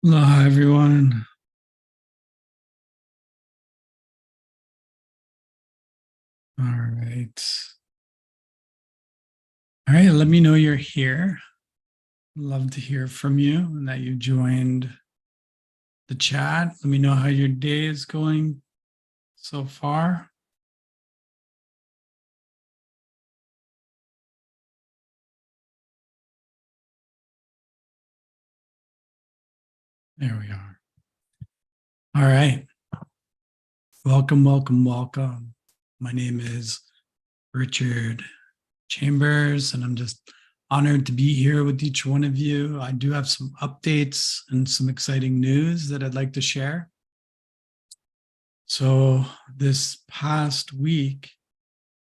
Hello, everyone. All right. All right. Let me know you're here. Love to hear from you and that you joined the chat. Let me know how your day is going so far. There we are. All right. Welcome, welcome, welcome. My name is Richard Chambers, and I'm just honored to be here with each one of you. I do have some updates and some exciting news that I'd like to share. So, this past week,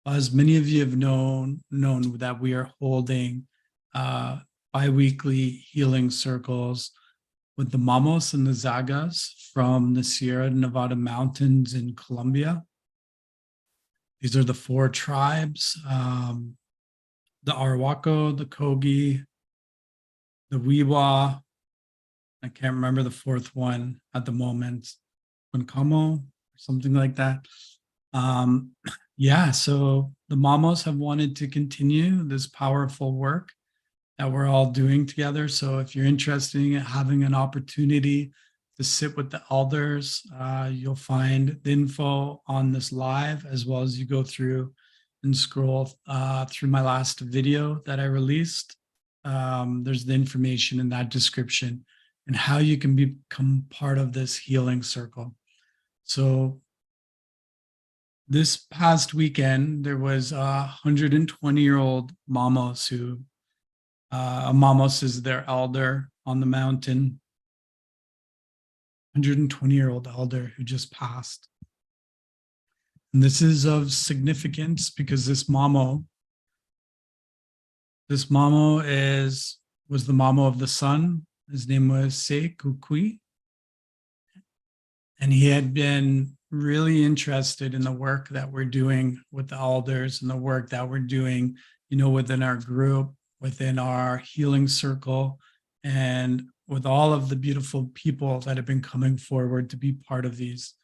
as many of you have known that we are holding bi-weekly healing circles with the Mamos and the Zagas from the Sierra Nevada mountains in Colombia. These are the four tribes, the Arhuaco, the Kogi, the Wiwa. I can't remember the fourth one at the moment, Pancamo, or something like that. Yeah, so the Mamos have wanted to continue this powerful work that we're all doing together. So if you're interested in having an opportunity to sit with the elders, you'll find the info on this live, as well as you go through and scroll through my last video that I released. There's the information in that description and how you can become part of this healing circle. So this past weekend, there was a 120-year-old Mamos who, a Mamos is their elder on the mountain, 120-year-old elder who just passed. And this is of significance because this Mamo was the Mamo of the sun. His name was Se Kukui. And he had been really interested in the work that we're doing with the elders and the work that we're doing, within our group, within our healing circle, and with all of the beautiful people that have been coming forward to be part of these.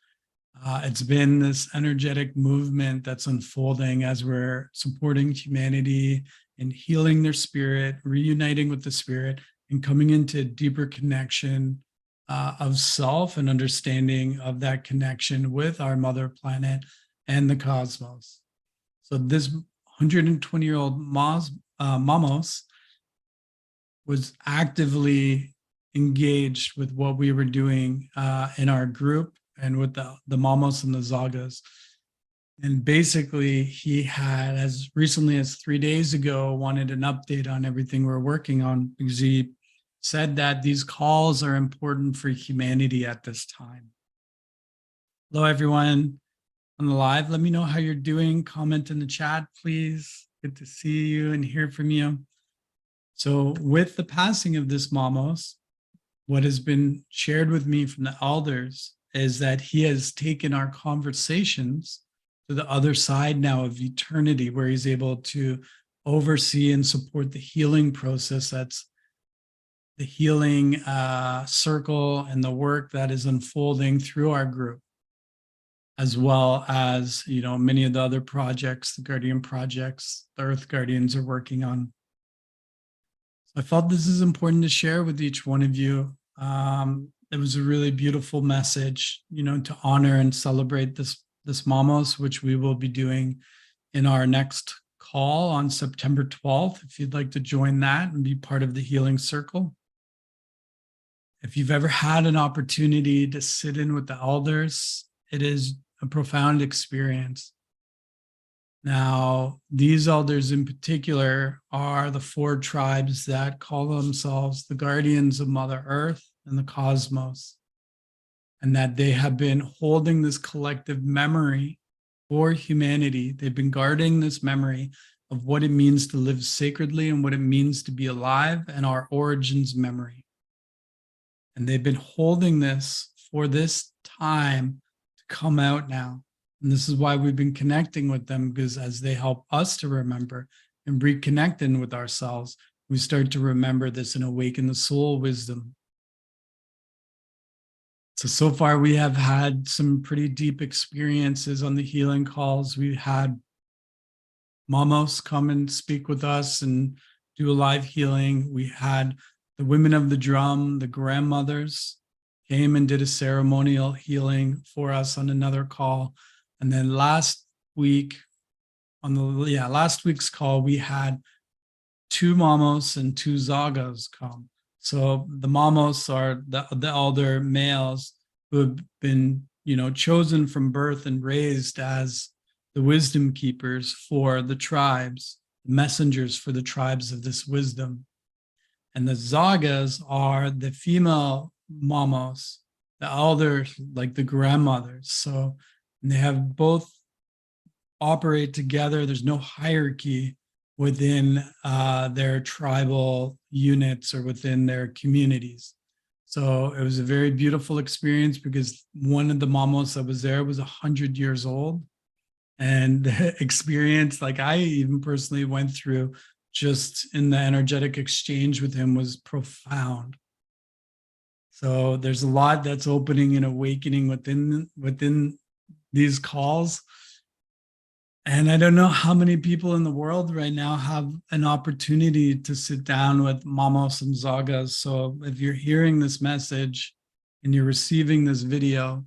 It's been this energetic movement that's unfolding as we're supporting humanity and healing their spirit, reuniting with the spirit, and coming into a deeper connection of self and understanding of that connection with our mother planet and the cosmos. So this 120-year-old Mamos was actively engaged with what we were doing in our group and with the Mamos and the Zagas. And basically, he had, as recently as 3 days ago, wanted an update on everything we're working on because he said that these calls are important for humanity at this time. Hello, everyone on the live. Let me know how you're doing. Comment in the chat, please. Good to see you and hear from you. So with the passing of this Mamos, what has been shared with me from the elders is that he has taken our conversations to the other side now of eternity, where he's able to oversee and support the healing process that's the healing circle and the work that is unfolding through our group, as well as, many of the other projects, the Guardian projects, the Earth Guardians are working on. So I felt this is important to share with each one of you. It was a really beautiful message, to honor and celebrate this Mamos, which we will be doing in our next call on September 12th, if you'd like to join that and be part of the healing circle. If you've ever had an opportunity to sit in with the elders, it is a profound experience. Now, these elders in particular are the four tribes that call themselves the guardians of Mother Earth and the cosmos, and that they have been holding this collective memory for humanity. They've been guarding this memory of what it means to live sacredly and what it means to be alive and our origins memory. And they've been holding this for this time to come out now. And this is why we've been connecting with them, because as they help us to remember and reconnect in with ourselves, we start to remember this and awaken the soul wisdom. So far we have had some pretty deep experiences on the healing calls. We had Mamos come and speak with us and do a live healing. We had the women of the drum, the grandmothers came and did a ceremonial healing for us on another call. And then last week's call, we had 2 Mamos and 2 Zagas come. So the Mamos are the elder males who have been, chosen from birth and raised as the wisdom keepers for the tribes, messengers for the tribes of this wisdom. And the Zagas are the female Mamos, the elders, like the grandmothers. So they have both operate together. There's no hierarchy within their tribal units or within their communities. So it was a very beautiful experience because one of the Mamos that was there was 100 years old. And the experience, like I even personally went through just in the energetic exchange with him, was profound. So there's a lot that's opening and awakening within these calls. And I don't know how many people in the world right now have an opportunity to sit down with Mamos and Zagas. So if you're hearing this message and you're receiving this video,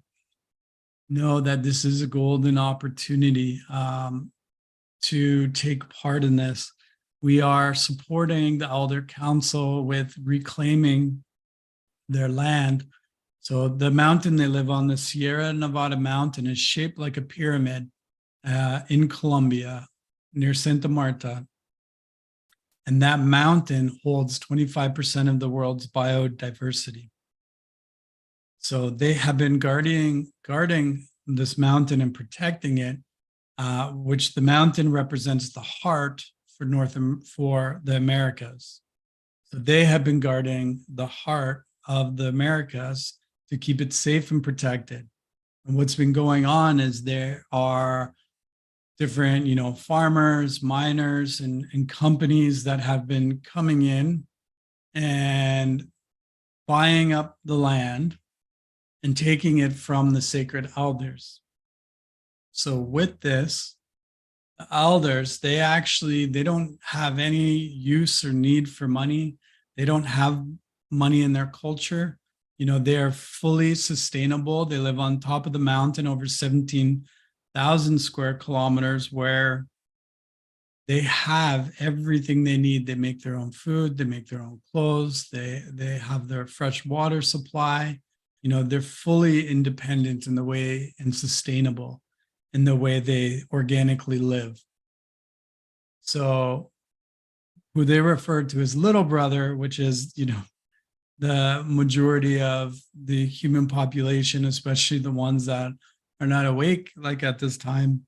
know that this is a golden opportunity to take part in this. We are supporting the Elder Council with reclaiming their land. So the mountain they live on, the Sierra Nevada mountain, is shaped like a pyramid in Colombia near Santa Marta. And that mountain holds 25% of the world's biodiversity. So they have been guarding this mountain and protecting it, which the mountain represents the heart for the Americas. So they have been guarding the heart of the Americas to keep it safe and protected. And what's been going on is there are different, farmers, miners, and companies that have been coming in and buying up the land and taking it from the sacred elders. So with this, the elders, they don't have any use or need for money. They don't have money in their culture. They are fully sustainable. They live on top of the mountain over 17,000 square kilometers, where they have everything they need. They make their own food, they make their own clothes, they have their fresh water supply. They're fully independent in the way and sustainable in the way they organically live. So who they refer to as little brother, which is, the majority of the human population, especially the ones that are not awake, like at this time,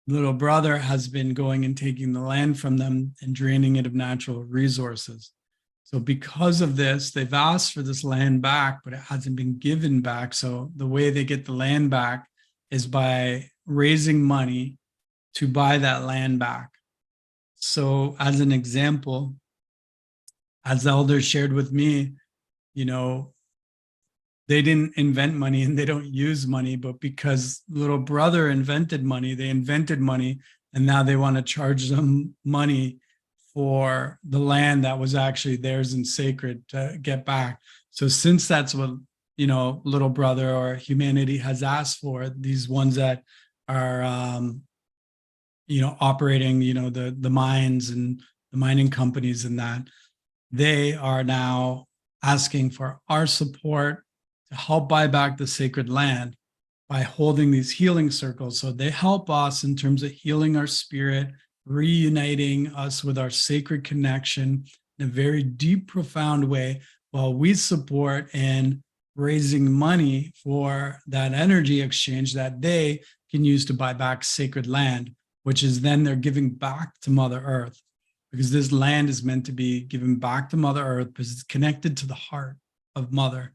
little brother has been going and taking the land from them and draining it of natural resources. So because of this, they've asked for this land back, but it hasn't been given back. So the way they get the land back is by raising money to buy that land back. So as an example, as the elders shared with me, they didn't invent money and they don't use money, but because little brother invented money, they invented money, and now they want to charge them money for the land that was actually theirs and sacred to get back. So since that's what, little brother or humanity has asked for, these ones that are, operating, the mines and the mining companies and that, they are now asking for our support to help buy back the sacred land by holding these healing circles. So they help us in terms of healing our spirit, reuniting us with our sacred connection in a very deep, profound way, while we support in raising money for that energy exchange that they can use to buy back sacred land, which is then they're giving back to Mother Earth, because this land is meant to be given back to Mother Earth because it's connected to the heart of Mother.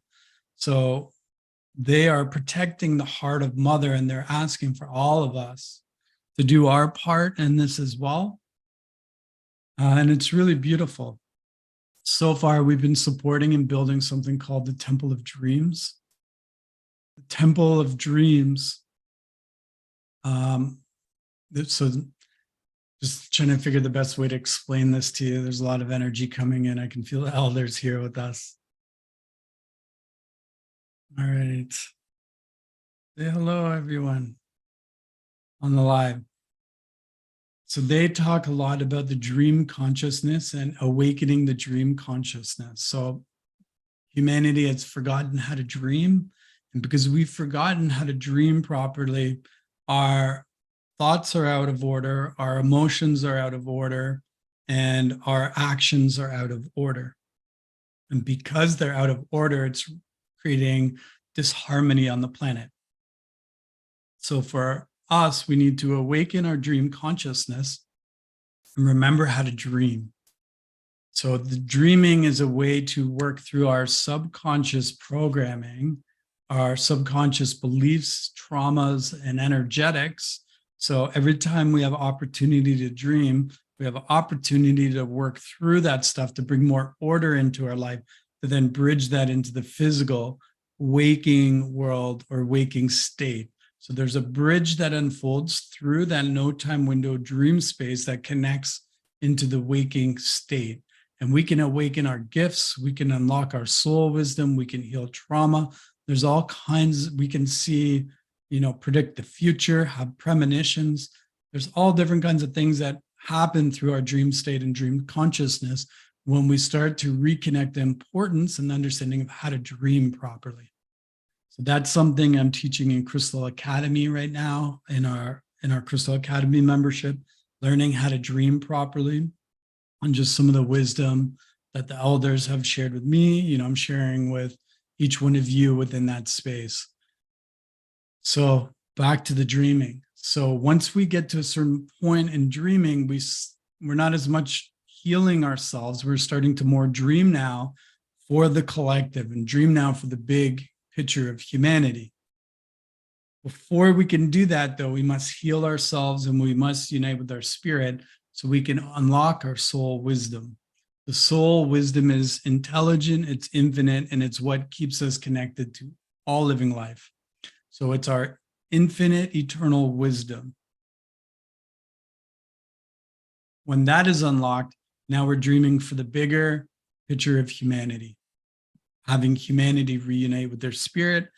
So they are protecting the heart of Mother, and they're asking for all of us to do our part in this as well. And it's really beautiful. So far, we've been supporting and building something called the Temple of Dreams. the Temple of Dreams. So just trying to figure the best way to explain this to you. There's a lot of energy coming in. I can feel the elders here with us. All right. Say hello, everyone on the live. So they talk a lot about the dream consciousness and awakening the dream consciousness. So humanity has forgotten how to dream. And because we've forgotten how to dream properly, our thoughts are out of order, our emotions are out of order, and our actions are out of order. And because they're out of order, it's creating disharmony on the planet. So for us, we need to awaken our dream consciousness and remember how to dream. So the dreaming is a way to work through our subconscious programming, our subconscious beliefs, traumas, and energetics. So every time we have opportunity to dream, we have an opportunity to work through that stuff to bring more order into our life, to then bridge that into the physical waking world or waking state. So there's a bridge that unfolds through that no time window dream space that connects into the waking state. And we can awaken our gifts, we can unlock our soul wisdom, we can heal trauma. There's all kinds, we can see, predict the future, have premonitions. There's all different kinds of things that happen through our dream state and dream consciousness when we start to reconnect the importance and understanding of how to dream properly. So that's something I'm teaching in Crystal Academy right now, in our Crystal Academy membership, learning how to dream properly, and just some of the wisdom that the elders have shared with me. I'm sharing with each one of you within that space. So back to the dreaming. So once we get to a certain point in dreaming, we're not as much healing ourselves. We're starting to more dream now for the collective and dream now for the big picture of humanity. Before we can do that, though, we must heal ourselves and we must unite with our spirit so we can unlock our soul wisdom. The soul wisdom is intelligent, it's infinite, and it's what keeps us connected to all living life. So it's our infinite, eternal wisdom. When that is unlocked, now we're dreaming for the bigger picture of humanity, having humanity reunite with their spirit,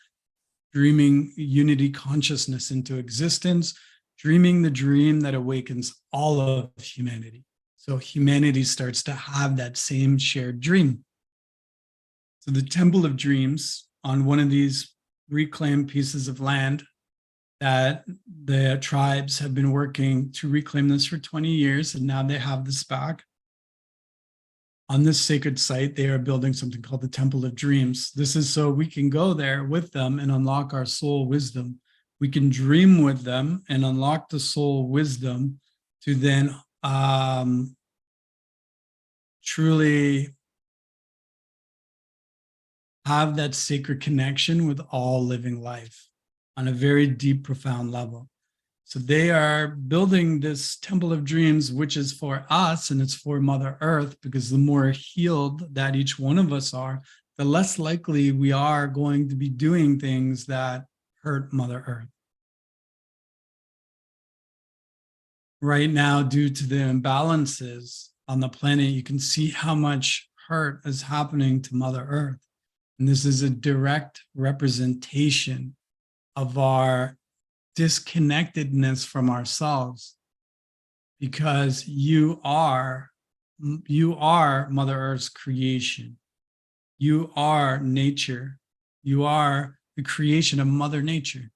dreaming unity consciousness into existence, dreaming the dream that awakens all of humanity. So humanity starts to have that same shared dream. So the Temple of Dreams, on one of these reclaimed pieces of land that the tribes have been working to reclaim this for 20 years, and now they have this back. On this sacred site, they are building something called the Temple of Dreams. This is so we can go there with them and unlock our soul wisdom. We can dream with them and unlock the soul wisdom to then truly have that sacred connection with all living life on a very deep, profound level. So they are building this Temple of Dreams, which is for us and it's for Mother Earth, because the more healed that each one of us are, the less likely we are going to be doing things that hurt Mother Earth. Right now, due to the imbalances on the planet, you can see how much hurt is happening to Mother Earth. And this is a direct representation of our disconnectedness from ourselves, because you are Mother Earth's creation. You are nature. You are the creation of Mother Nature.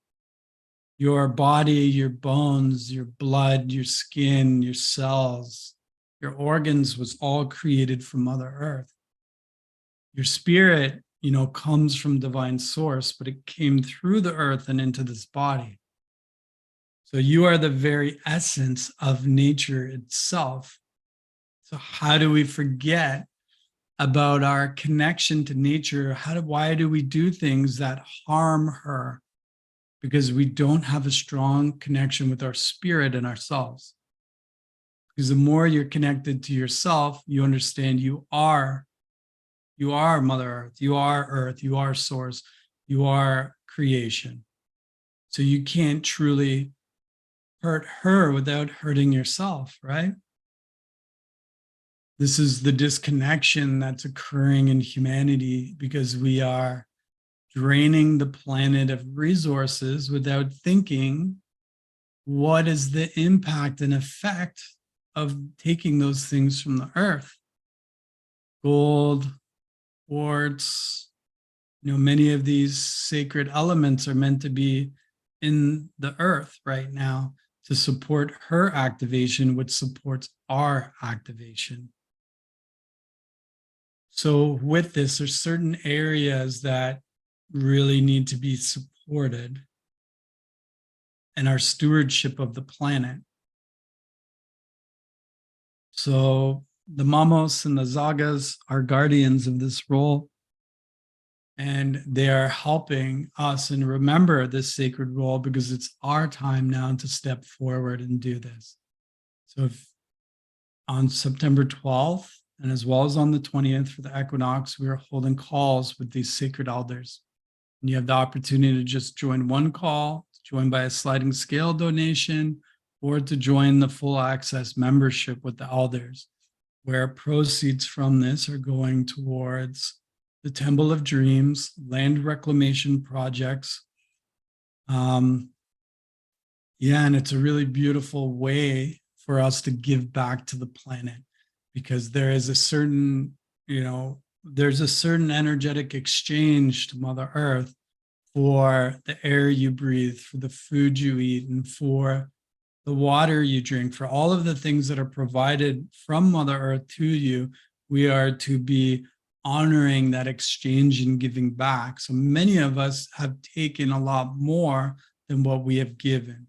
Your body, your bones, your blood, your skin, your cells, your organs was all created from Mother Earth. Your spirit, comes from divine source, but it came through the earth and into this body. So you are the very essence of nature itself. So how do we forget about our connection to nature? Why do we do things that harm her? Because we don't have a strong connection with our spirit and ourselves. Because the more you're connected to yourself, you understand you are Mother Earth, you are Source, you are creation. So you can't truly hurt her without hurting yourself, right? This is the disconnection that's occurring in humanity because we are draining the planet of resources without thinking what is the impact and effect of taking those things from the earth. Gold, quartz, many of these sacred elements are meant to be in the earth right now to support her activation, which supports our activation. So with this, there's certain areas that really need to be supported in our stewardship of the planet. So the Mamos and the Zagas are guardians of this role, and they are helping us and remember this sacred role because it's our time now to step forward and do this. So if on September 12th, and as well as on the 20th for the equinox, we are holding calls with these sacred elders. And you have the opportunity to just join one call, to join by a sliding scale donation, or to join the full access membership with the elders, where proceeds from this are going towards the Temple of Dreams, land reclamation projects. And it's a really beautiful way for us to give back to the planet, because there is a certain, there's a certain energetic exchange to Mother Earth for the air you breathe, for the food you eat, and for the water you drink, for all of the things that are provided from Mother Earth to you. We are to be honoring that exchange and giving back. So many of us have taken a lot more than what we have given.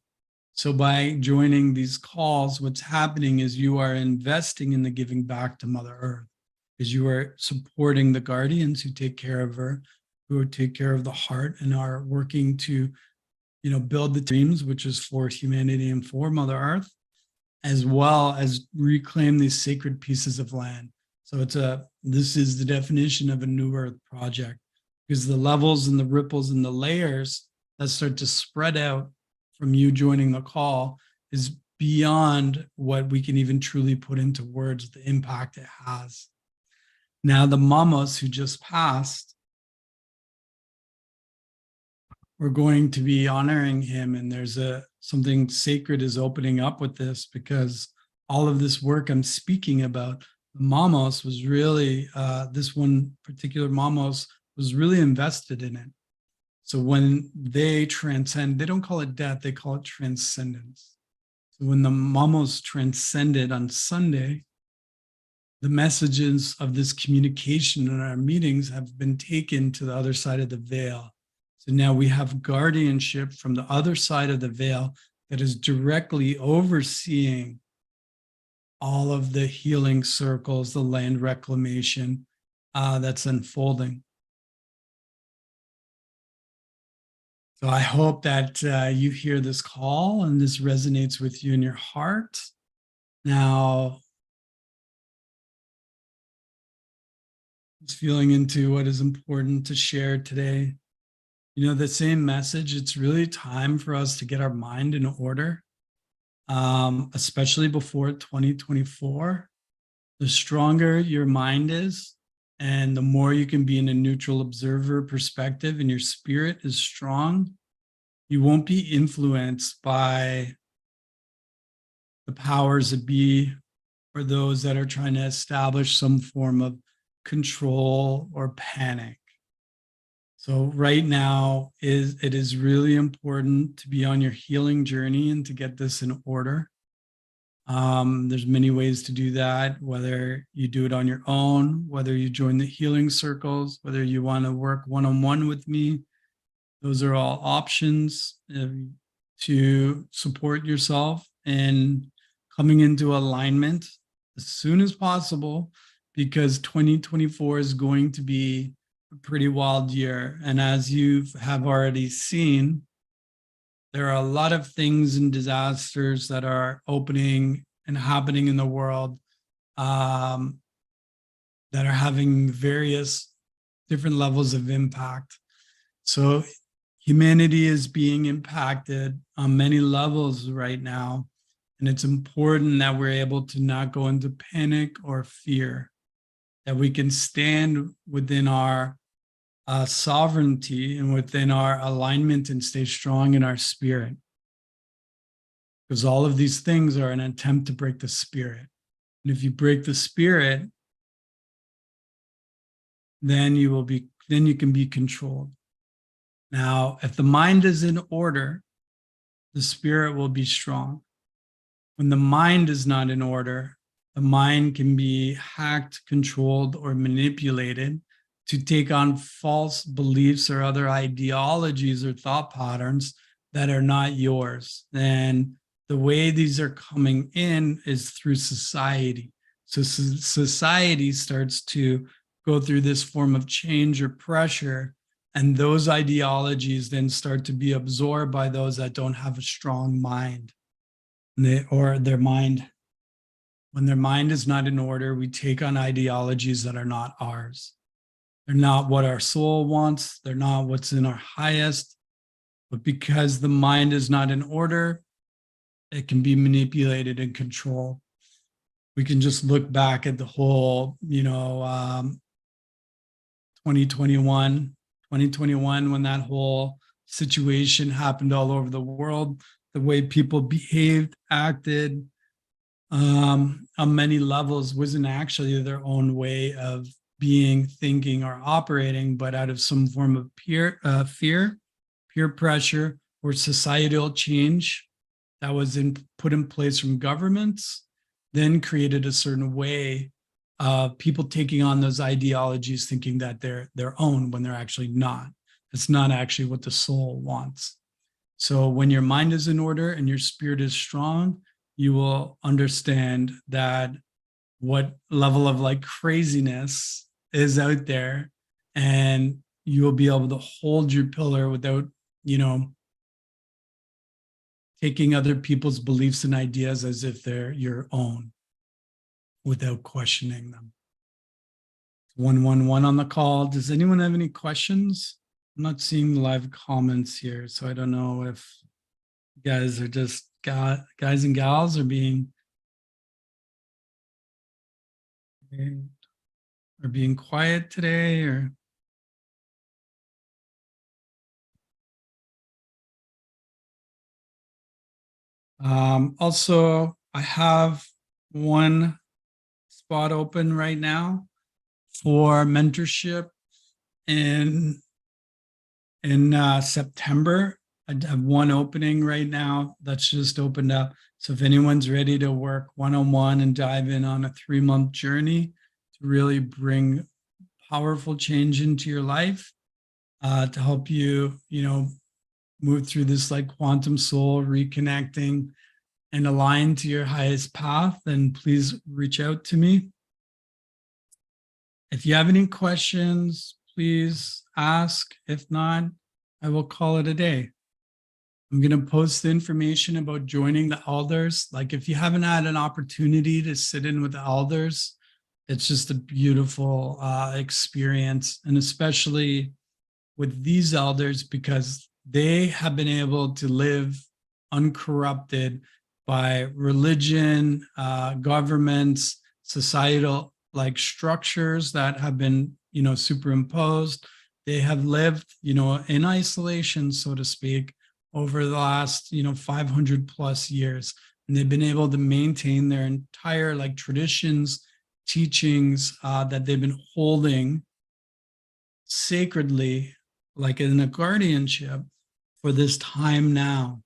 So by joining these calls, what's happening is you are investing in the giving back to Mother Earth, because you are supporting the guardians who take care of her, who take care of the heart and are working to, build the dreams, which is for humanity and for Mother Earth, as well as reclaim these sacred pieces of land. So this is the definition of a New Earth project, because the levels and the ripples and the layers that start to spread out from you joining the call is beyond what we can even truly put into words, the impact it has. Now, the Mamos who just passed, we're going to be honoring him, and there's something sacred is opening up with this, because all of this work I'm speaking about, the Mamos was really, this one particular Mamos was really invested in it. So when they transcend, they don't call it death, they call it transcendence. So when the Mamos transcended on Sunday, the messages of this communication in our meetings have been taken to the other side of the veil. So now we have guardianship from the other side of the veil that is directly overseeing all of the healing circles, the land reclamation that's unfolding. So I hope that you hear this call and this resonates with you in your heart. Now, just feeling into what is important to share today. The same message, it's really time for us to get our mind in order, especially before 2024. The stronger your mind is, and the more you can be in a neutral observer perspective and your spirit is strong, you won't be influenced by the powers that be or those that are trying to establish some form of control or panic. So right now, it is really important to be on your healing journey and to get this in order. There's many ways to do that, whether you do it on your own, whether you join the healing circles, whether you want to work one-on-one with me. Those are all options to support yourself and coming into alignment as soon as possible, because 2024 is going to be a pretty wild year. And as you have already seen, there are a lot of things and disasters that are opening and happening in the world that are having various different levels of impact. So humanity is being impacted on many levels right now. And it's important that we're able to not go into panic or fear, that we can stand within our sovereignty and within our alignment and stay strong in our spirit. Because all of these things are an attempt to break the spirit. And if you break the spirit, then you can be controlled. Now, if the mind is in order, the spirit will be strong. When the mind is not in order, the mind can be hacked, controlled, or manipulated to take on false beliefs or other ideologies or thought patterns that are not yours. And the way these are coming in is through society. So society starts to go through this form of change or pressure, and those ideologies then start to be absorbed by those that don't have a strong mind. Or their mind, when their mind is not in order, we take on ideologies that are not ours. They're not what our soul wants. They're not what's in our highest. But because the mind is not in order, it can be manipulated and controlled. We can just look back at the whole, 2021, when that whole situation happened all over the world, the way people behaved, acted on many levels wasn't actually their own way of being, thinking, or operating, but out of some form of fear, peer pressure, or societal change that was put in place from governments, then created a certain way of people taking on those ideologies, thinking that they're their own when they're actually not. It's not actually what the soul wants. So when your mind is in order and your spirit is strong, you will understand that what level of like craziness is out there, and you will be able to hold your pillar without, taking other people's beliefs and ideas as if they're your own without questioning them. 111 on the call. Does anyone have any questions? I'm not seeing live comments here, so I don't know if you guys are just guys and gals are being quiet today, or also I have one spot open right now for mentorship in September. I have one opening right now that's just opened up. So if anyone's ready to work one-on-one and dive in on a 3-month journey to really bring powerful change into your life, to help you, move through this like quantum soul reconnecting and align to your highest path, then please reach out to me. If you have any questions, please ask. If not, I will call it a day. I'm going to post the information about joining the elders. Like if you haven't had an opportunity to sit in with the elders, it's just a beautiful experience. And especially with these elders, because they have been able to live uncorrupted by religion, governments, societal like structures that have been, superimposed. They have lived, in isolation, so to speak, over the last, 500 plus years. And they've been able to maintain their entire like traditions, teachings that they've been holding sacredly, like in a guardianship for this time now.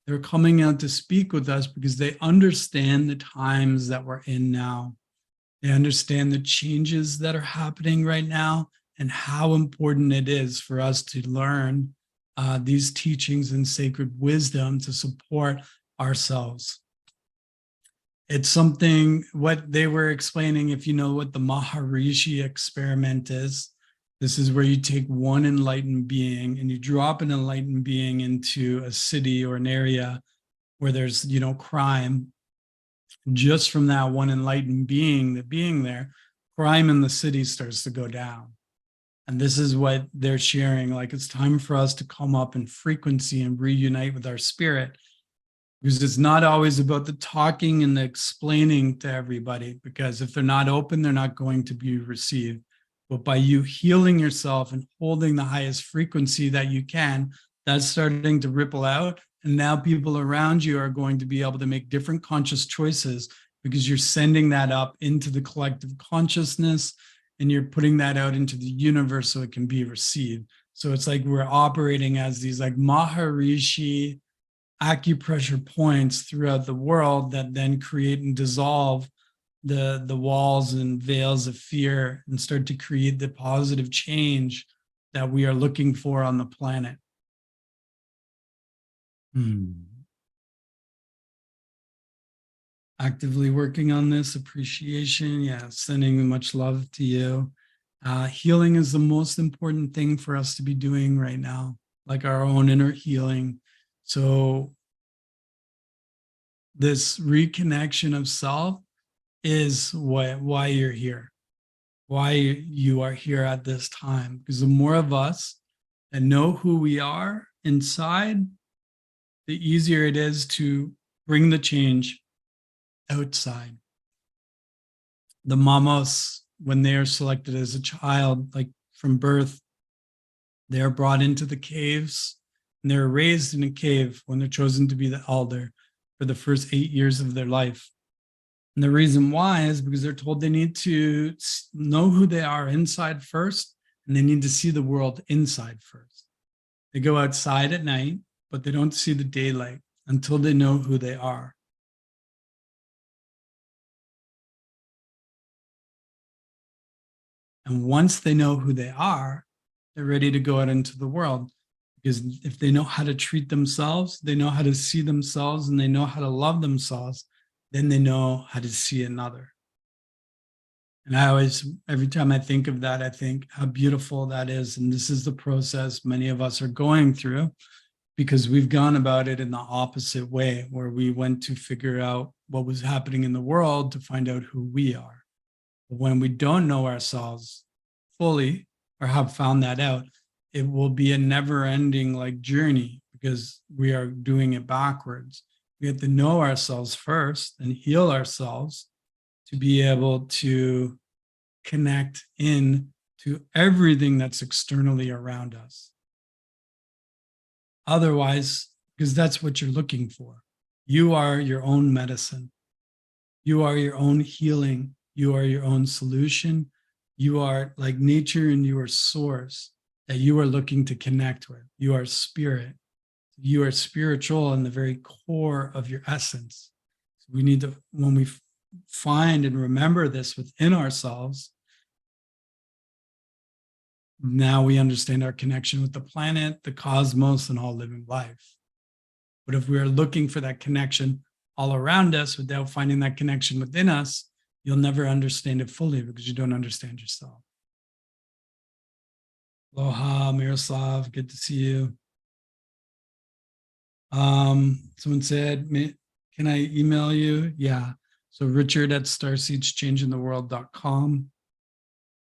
They're coming out to speak with us because they understand the times that we're in now. They understand the changes that are happening right now and how important it is for us to learn these teachings and sacred wisdom to support ourselves. It's something, what they were explaining, if you know what the Maharishi experiment is, this is where you take one enlightened being and you drop an enlightened being into a city or an area where there's, crime. Just from that one enlightened being, the being there, crime in the city starts to go down. And this is what they're sharing. Like, it's time for us to come up in frequency and reunite with our spirit, because it's not always about the talking and the explaining to everybody, because if they're not open, they're not going to be received. But by you healing yourself and holding the highest frequency that you can, that's starting to ripple out. And now people around you are going to be able to make different conscious choices, because you're sending that up into the collective consciousness and you're putting that out into the universe so it can be received. So it's like we're operating as these like Maharishi acupressure points throughout the world that then create and dissolve the walls and veils of fear and start to create the positive change that we are looking for on the planet. Actively working on this, appreciation. Yeah, sending much love to you. Healing is the most important thing for us to be doing right now, like our own inner healing. So this reconnection of self is why you're here, why you are here at this time. Because the more of us that know who we are inside, the easier it is to bring the change outside. The mamos, when they are selected as a child, like from birth, they are brought into the caves and they're raised in a cave when they're chosen to be the elder for the first 8 years of their life. And the reason why is because they're told they need to know who they are inside first, and they need to see the world inside first. They go outside at night, but they don't see the daylight until they know who they are. And once they know who they are, they're ready to go out into the world. Because if they know how to treat themselves, they know how to see themselves, and they know how to love themselves, then they know how to see another. And I always, every time I think of that, I think how beautiful that is. And this is the process many of us are going through, because we've gone about it in the opposite way, where we went to figure out what was happening in the world to find out who we are. But when we don't know ourselves fully or have found that out, it will be a never-ending like journey, because we are doing it backwards. We have to know ourselves first and heal ourselves to be able to connect in to everything that's externally around us. Otherwise, because that's what you're looking for. You are your own medicine. You are your own healing. You are your own solution. You are like nature, and you are source that you are looking to connect with. You are spirit. You are spiritual in the very core of your essence. So we need to, when we find and remember this within ourselves, now we understand our connection with the planet, the cosmos, and all living life. But if we are looking for that connection all around us without finding that connection within us, you'll never understand it fully, because you don't understand yourself. Aloha, Miroslav, good to see you. Someone said, can I email you? Yeah. So Richard at starseedschangingtheworld.com.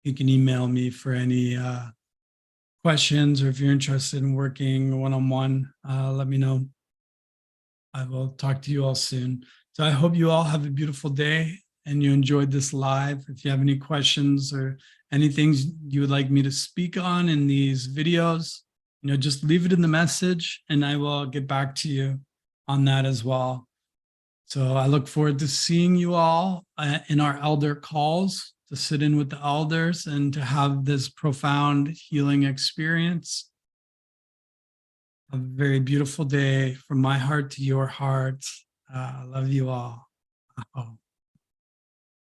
You can email me for any questions, or if you're interested in working one-on-one, let me know. I will talk to you all soon. So I hope you all have a beautiful day and you enjoyed this live. If you have any questions or anything you would like me to speak on in these videos, just leave it in the message and I will get back to you on that as well. So I look forward to seeing you all in our elder calls, to sit in with the elders and to have this profound healing experience. A very beautiful day from my heart to your heart. I love you all. Oh.